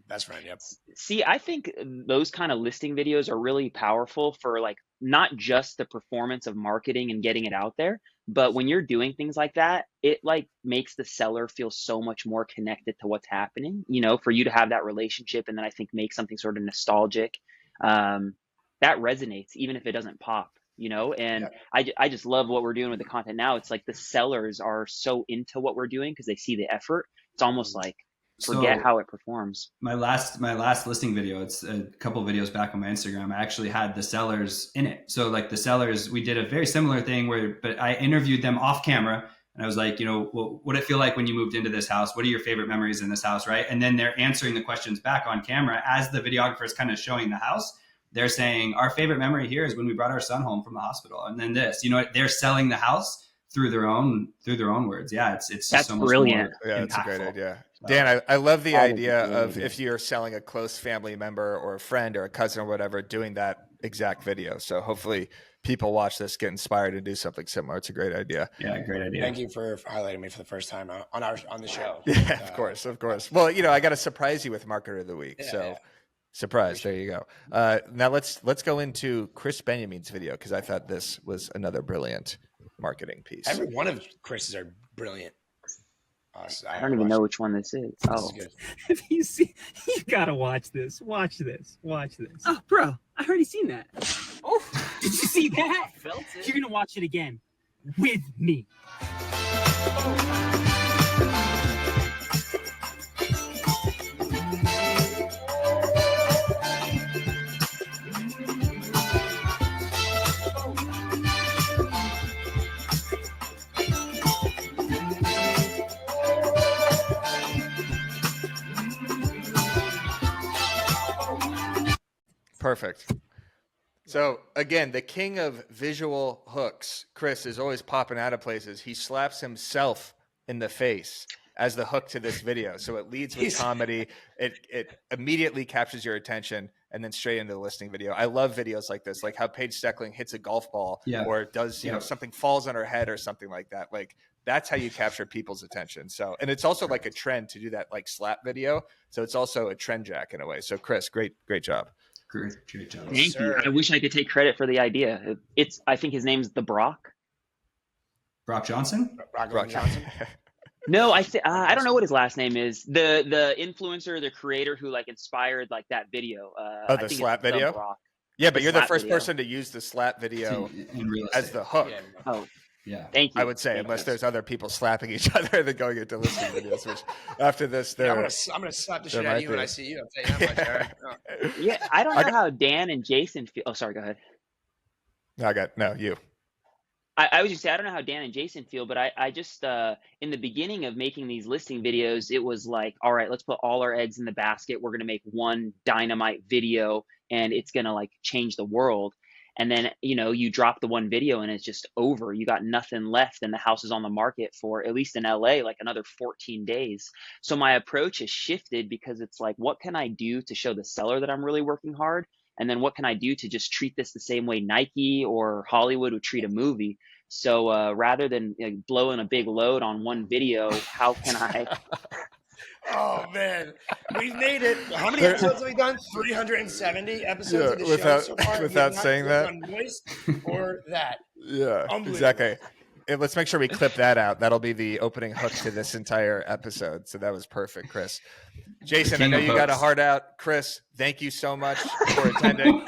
That's right. Yep. See, I think those kind of listing videos are really powerful for like not just the performance of marketing and getting it out there, but when you're doing things like that, it like makes the seller feel so much more connected to what's happening, you know, for you to have that relationship, and then I think make something sort of nostalgic. That resonates even if it doesn't pop, you know, and I just love what we're doing with the content now. It's like the sellers are so into what we're doing because they see the effort. It's almost like forget how it performs. My last listing video, it's a couple videos back on my Instagram, I actually had the sellers in it. So like the sellers, we did a very similar thing but I interviewed them off camera, and I was like, you know, what did it feel like when you moved into this house? What are your favorite memories in this house, right? And then they're answering the questions back on camera as the videographer is kind of showing the house. They're saying our favorite memory here is when we brought our son home from the hospital. And then this, you know, they're selling the house through their own words. Yeah, it's just so much brilliant. More that's a great idea. Dan, I love the idea of if you're selling a close family member or a friend or a cousin or whatever, doing that exact video. So hopefully people watch this, get inspired, and do something similar. It's a great idea. Yeah, great idea. Thank you for highlighting me for the first time on the show. Yeah, of course. Well, you know, I got to surprise you with Marketer of the Week. Surprise. There you go. Now let's go into Krys Benyamin's video, because I thought this was another brilliant marketing piece. Every one of Krys's are brilliant. I don't even know which one this is. If you gotta watch this. Watch this. Oh, bro, I already seen that. Oh, did you see that? Felt it. You're gonna watch it again with me. Perfect. So again, the king of visual hooks, Krys, is always popping out of places. He slaps himself in the face as the hook to this video. So it leads with comedy. It immediately captures your attention, and then straight into the listing video. I love videos like this, like how Paige Steckling hits a golf ball or does, you know, something falls on her head or something like that. Like that's how you capture people's attention. So, and it's also like a trend to do that, like slap video. So it's also a trend jack in a way. So Krys, great job. Great job. Thank you. I wish I could take credit for the idea. I think his name's the Brock. Brock Johnson? Brock Johnson. No, I don't know what his last name is. The influencer, the creator who like inspired like that video. The slap video? Yeah, but you're the first person to use the slap video as the hook. Yeah. Thank you. I would say, unless there's other people slapping each other and then going into listing videos, which after this, I'm gonna slap the shit out of you when I see you. I'll tell you that much. Yeah, I don't know how Dan and Jason feel. Oh, sorry, go ahead. You. I was just saying, I don't know how Dan and Jason feel, but I just in the beginning of making these listing videos, it was like, all right, let's put all our eggs in the basket. We're gonna make one dynamite video, and it's gonna like change the world. And then, you drop the one video and it's just over. You got nothing left, and the house is on the market for, at least in LA, like another 14 days. So my approach has shifted, because it's like, what can I do to show the seller that I'm really working hard? And then what can I do to just treat this the same way Nike or Hollywood would treat a movie? So rather than blowing a big load on one video, how can I? Oh man, we've made it. How many episodes have we done? 370 episodes of the show so far. Without saying that, on voice or that. Yeah, exactly. And let's make sure we clip that out. That'll be the opening hook to this entire episode. So that was perfect, Krys. Jason, I know you got a heart out. Krys, thank you so much for attending.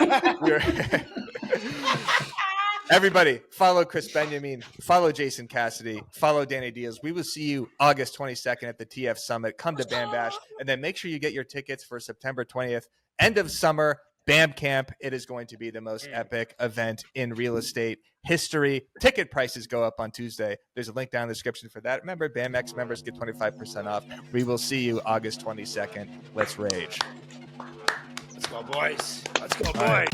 Everybody, follow Krys Benyamein, follow Jason Cassity, follow Danny Diaz. We will see you August 22nd at the TF Summit. Come to Bam Bash, and then make sure you get your tickets for September 20th, end of summer, Bam Camp. It is going to be the most epic event in real estate history. Ticket prices go up on Tuesday. There's a link down in the description for that. Remember, BAMX members get 25% off. We will see you August 22nd. Let's rage. Let's go, boys. Let's go, boys.